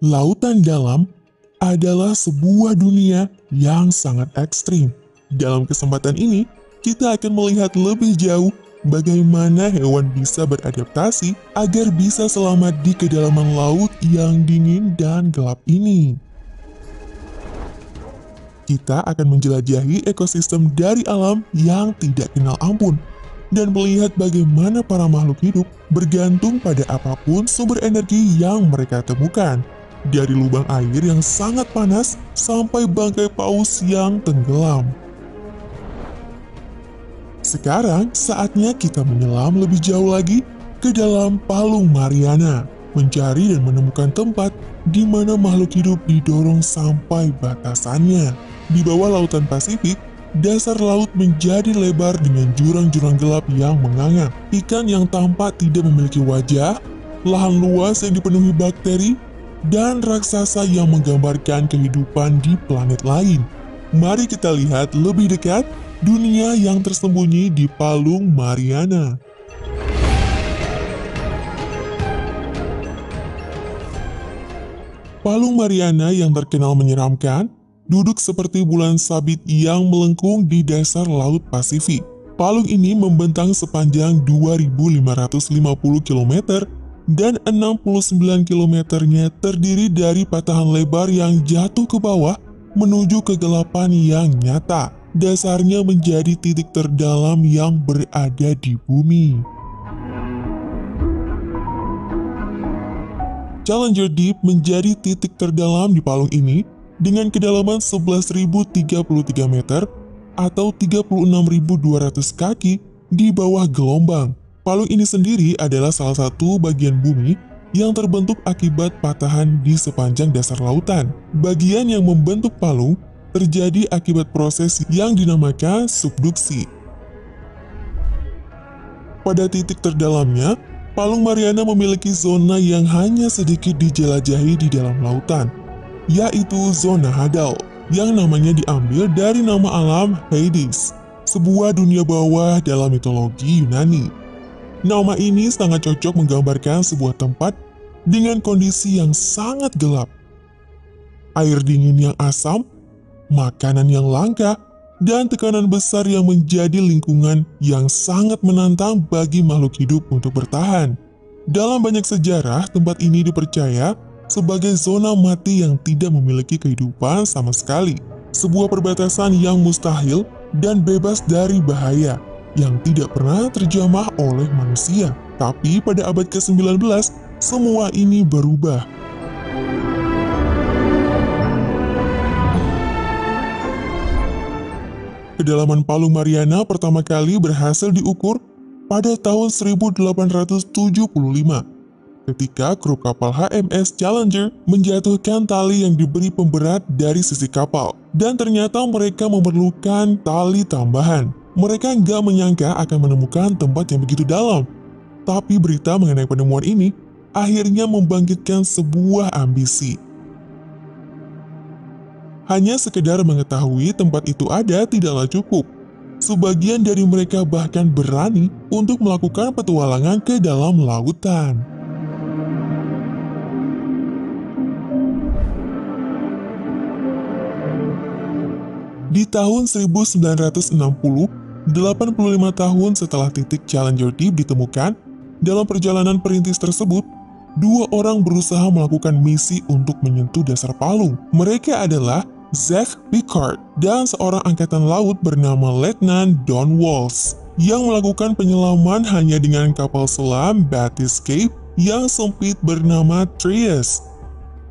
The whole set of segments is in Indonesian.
Lautan dalam adalah sebuah dunia yang sangat ekstrim. Dalam kesempatan ini, kita akan melihat lebih jauh bagaimana hewan bisa beradaptasi agar bisa selamat di kedalaman laut yang dingin dan gelap ini. Kita akan menjelajahi ekosistem dari alam yang tidak kenal ampun dan melihat bagaimana para makhluk hidup bergantung pada apapun sumber energi yang mereka temukan. Dari lubang air yang sangat panas sampai bangkai paus yang tenggelam. Sekarang saatnya kita menyelam lebih jauh lagi ke dalam Palung Mariana, mencari dan menemukan tempat di mana makhluk hidup didorong sampai batasannya. Di bawah lautan Pasifik, dasar laut menjadi lebar dengan jurang-jurang gelap yang menganga. Ikan yang tampak tidak memiliki wajah, lahan luas yang dipenuhi bakteri, dan raksasa yang menggambarkan kehidupan di planet lain. Mari kita lihat lebih dekat dunia yang tersembunyi di Palung Mariana. Palung Mariana yang terkenal menyeramkan, duduk seperti bulan sabit yang melengkung di dasar Laut Pasifik. Palung ini membentang sepanjang 2.550 km dan 69 kilometernya terdiri dari patahan lebar yang jatuh ke bawah menuju kegelapan yang nyata. Dasarnya menjadi titik terdalam yang berada di bumi. Challenger Deep menjadi titik terdalam di palung ini dengan kedalaman 11.033 meter atau 36.200 kaki di bawah gelombang. Palung ini sendiri adalah salah satu bagian bumi yang terbentuk akibat patahan di sepanjang dasar lautan. Bagian yang membentuk palung terjadi akibat proses yang dinamakan subduksi. Pada titik terdalamnya, Palung Mariana memiliki zona yang hanya sedikit dijelajahi di dalam lautan, yaitu zona Hadal, yang namanya diambil dari nama alam Hades, sebuah dunia bawah dalam mitologi Yunani. Nama ini sangat cocok menggambarkan sebuah tempat dengan kondisi yang sangat gelap, air dingin yang asam, makanan yang langka, dan tekanan besar yang menjadi lingkungan yang sangat menantang bagi makhluk hidup untuk bertahan. Dalam banyak sejarah, tempat ini dipercaya sebagai zona mati yang tidak memiliki kehidupan sama sekali, sebuah perbatasan yang mustahil dan bebas dari bahaya yang tidak pernah terjamah oleh manusia. Tapi pada abad ke-19, semua ini berubah. Kedalaman Palung Mariana pertama kali berhasil diukur pada tahun 1875. Ketika kru kapal HMS Challenger menjatuhkan tali yang diberi pemberat dari sisi kapal. Dan ternyata mereka memerlukan tali tambahan. Mereka nggak menyangka akan menemukan tempat yang begitu dalam. Tapi berita mengenai penemuan ini akhirnya membangkitkan sebuah ambisi. Hanya sekedar mengetahui tempat itu ada tidaklah cukup. Sebagian dari mereka bahkan berani untuk melakukan petualangan ke dalam lautan. Di tahun 1960, 85 tahun setelah titik Challenger Deep ditemukan, dalam perjalanan perintis tersebut, 2 orang berusaha melakukan misi untuk menyentuh dasar palung. Mereka adalah Zach Pickard dan seorang angkatan laut bernama Letnan Don Walls yang melakukan penyelaman hanya dengan kapal selam Bathyscaphe yang sempit bernama Trias.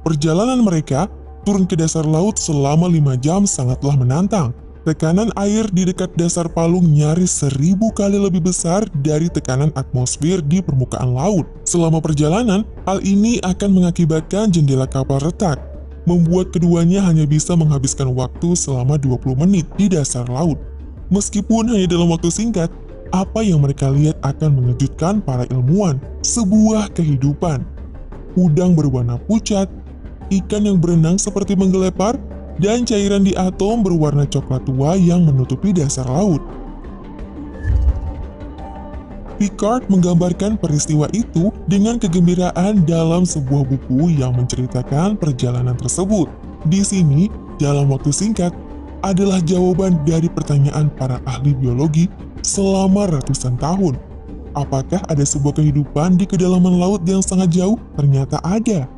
Perjalanan mereka turun ke dasar laut selama 5 jam sangatlah menantang. Tekanan air di dekat dasar palung nyaris 1000 kali lebih besar dari tekanan atmosfer di permukaan laut. Selama perjalanan, hal ini akan mengakibatkan jendela kapal retak, membuat keduanya hanya bisa menghabiskan waktu selama 20 menit di dasar laut. Meskipun hanya dalam waktu singkat, apa yang mereka lihat akan mengejutkan para ilmuwan. Sebuah kehidupan. Udang berwarna pucat, ikan yang berenang seperti menggelepar, dan cairan di atom berwarna coklat tua yang menutupi dasar laut. Picard menggambarkan peristiwa itu dengan kegembiraan dalam sebuah buku yang menceritakan perjalanan tersebut. Di sini, dalam waktu singkat, adalah jawaban dari pertanyaan para ahli biologi selama ratusan tahun. Apakah ada sebuah kehidupan di kedalaman laut yang sangat jauh? Ternyata ada.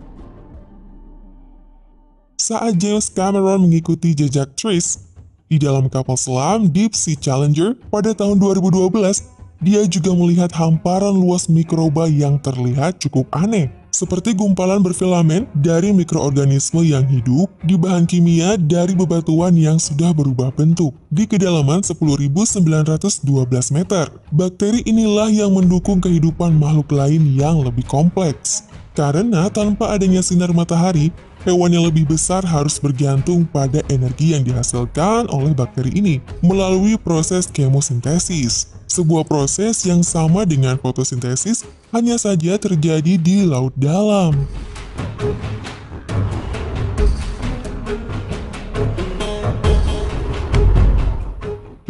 Saat James Cameron mengikuti jejak Trish di dalam kapal selam Deep Sea Challenger pada tahun 2012, dia juga melihat hamparan luas mikroba yang terlihat cukup aneh, seperti gumpalan berfilamen dari mikroorganisme yang hidup di bahan kimia dari bebatuan yang sudah berubah bentuk. Di kedalaman 10.912 meter, bakteri inilah yang mendukung kehidupan makhluk lain yang lebih kompleks. Karena tanpa adanya sinar matahari, hewan yang lebih besar harus bergantung pada energi yang dihasilkan oleh bakteri ini melalui proses kemosintesis. Sebuah proses yang sama dengan fotosintesis, hanya saja terjadi di laut dalam.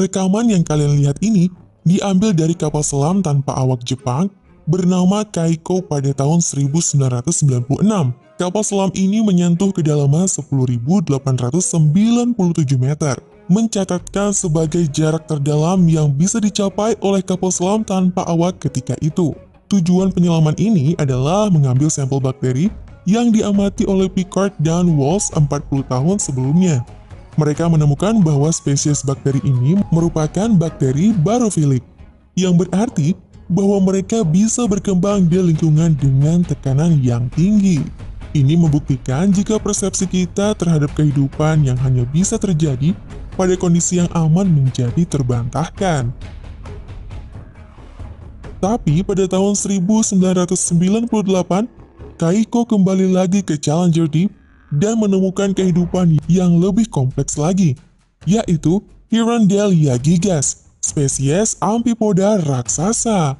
Rekaman yang kalian lihat ini diambil dari kapal selam tanpa awak Jepang bernama Kaiko pada tahun 1996. Kapal selam ini menyentuh kedalaman 10.897 meter, mencatatkan sebagai jarak terdalam yang bisa dicapai oleh kapal selam tanpa awak ketika itu. Tujuan penyelaman ini adalah mengambil sampel bakteri yang diamati oleh Picard dan Walsh 40 tahun sebelumnya. Mereka menemukan bahwa spesies bakteri ini merupakan bakteri barofilik, yang berarti bahwa mereka bisa berkembang di lingkungan dengan tekanan yang tinggi. Ini membuktikan jika persepsi kita terhadap kehidupan yang hanya bisa terjadi pada kondisi yang aman menjadi terbantahkan. Tapi pada tahun 1998, Kaiko kembali lagi ke Challenger Deep dan menemukan kehidupan yang lebih kompleks lagi, yaitu Hirandelia gigas, spesies amfipoda raksasa.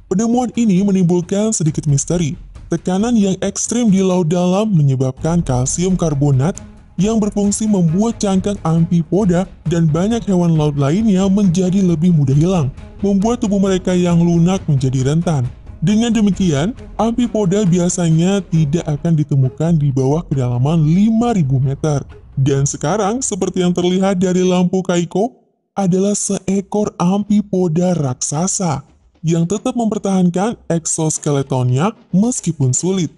Penemuan ini menimbulkan sedikit misteri. Tekanan yang ekstrim di laut dalam menyebabkan kalsium karbonat yang berfungsi membuat cangkang amfipoda dan banyak hewan laut lainnya menjadi lebih mudah hilang, membuat tubuh mereka yang lunak menjadi rentan. Dengan demikian, amfipoda biasanya tidak akan ditemukan di bawah kedalaman 5.000 meter. Dan sekarang, seperti yang terlihat dari lampu Kaiko, adalah seekor amfipoda raksasa yang tetap mempertahankan eksoskeletonnya meskipun sulit.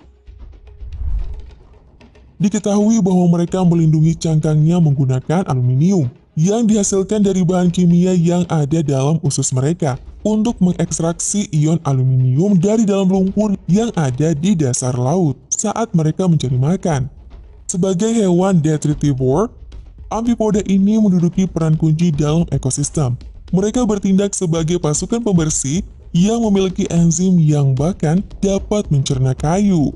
Diketahui bahwa mereka melindungi cangkangnya menggunakan aluminium yang dihasilkan dari bahan kimia yang ada dalam usus mereka untuk mengekstraksi ion aluminium dari dalam lumpur yang ada di dasar laut saat mereka mencari makan. Sebagai hewan detritivore, amfipoda ini menduduki peran kunci dalam ekosistem. Mereka bertindak sebagai pasukan pembersih yang memiliki enzim yang bahkan dapat mencerna kayu.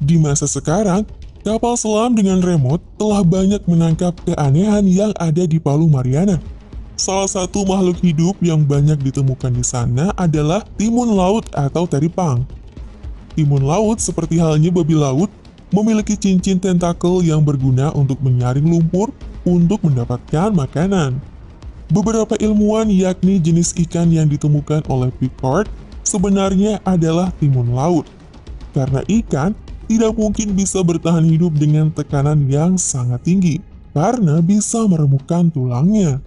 Di masa sekarang, kapal selam dengan remote telah banyak menangkap keanehan yang ada di Palu Mariana. Salah satu makhluk hidup yang banyak ditemukan di sana adalah timun laut atau teripang. Timun laut, seperti halnya babi laut, memiliki cincin tentakel yang berguna untuk menyaring lumpur untuk mendapatkan makanan. Beberapa ilmuwan, yakni jenis ikan yang ditemukan oleh Picard, sebenarnya adalah timun laut. Karena ikan tidak mungkin bisa bertahan hidup dengan tekanan yang sangat tinggi, karena bisa meremukkan tulangnya.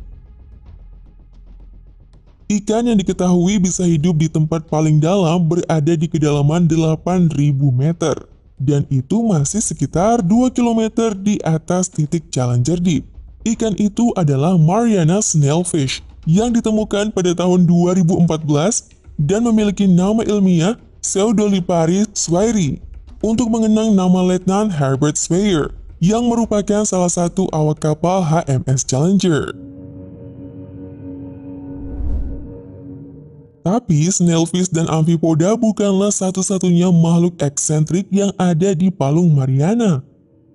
Ikan yang diketahui bisa hidup di tempat paling dalam berada di kedalaman 8.000 meter, dan itu masih sekitar 2 km di atas titik Challenger Deep. Ikan itu adalah Mariana Snailfish yang ditemukan pada tahun 2014 dan memiliki nama ilmiah Pseudoliparis swayri untuk mengenang nama Letnan Herbert Swayer yang merupakan salah satu awak kapal HMS Challenger. Tapi snailfish dan amfipoda bukanlah satu-satunya makhluk eksentrik yang ada di Palung Mariana.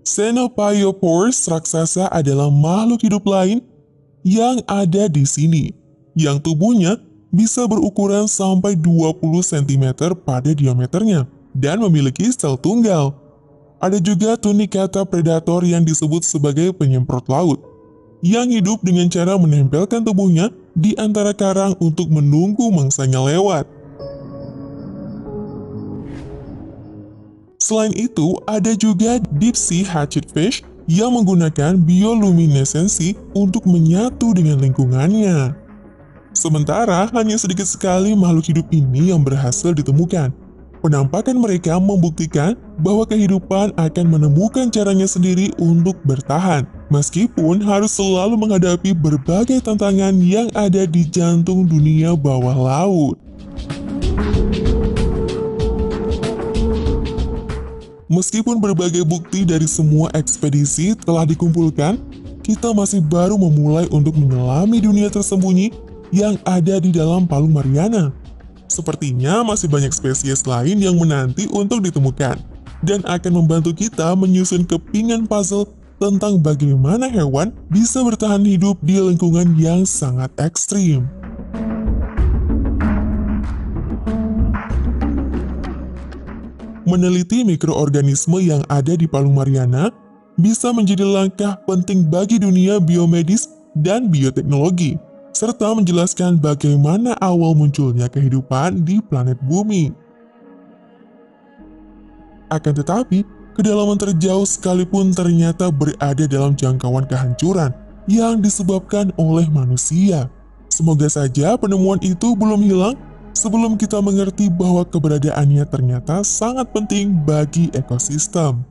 Xenopiosaurus raksasa adalah makhluk hidup lain yang ada di sini, yang tubuhnya bisa berukuran sampai 20 cm pada diameternya dan memiliki sel tunggal. Ada juga tunicata predator yang disebut sebagai penyemprot laut. yang hidup dengan cara menempelkan tubuhnya di antara karang untuk menunggu mangsanya lewat. Selain itu, ada juga deep sea hatchetfish yang menggunakan bioluminesensi untuk menyatu dengan lingkungannya. Sementara, hanya sedikit sekali makhluk hidup ini yang berhasil ditemukan. Penampakan mereka membuktikan bahwa kehidupan akan menemukan caranya sendiri untuk bertahan, meskipun harus selalu menghadapi berbagai tantangan yang ada di jantung dunia bawah laut. Meskipun berbagai bukti dari semua ekspedisi telah dikumpulkan, kita masih baru memulai untuk menyelami dunia tersembunyi yang ada di dalam Palung Mariana. Sepertinya masih banyak spesies lain yang menanti untuk ditemukan, dan akan membantu kita menyusun kepingan puzzle tentang bagaimana hewan bisa bertahan hidup di lingkungan yang sangat ekstrim. Meneliti mikroorganisme yang ada di Palung Mariana bisa menjadi langkah penting bagi dunia biomedis dan bioteknologi, serta menjelaskan bagaimana awal munculnya kehidupan di planet bumi. Akan tetapi, kedalaman terjauh sekalipun ternyata berada dalam jangkauan kehancuran yang disebabkan oleh manusia. Semoga saja penemuan itu belum hilang sebelum kita mengerti bahwa keberadaannya ternyata sangat penting bagi ekosistem.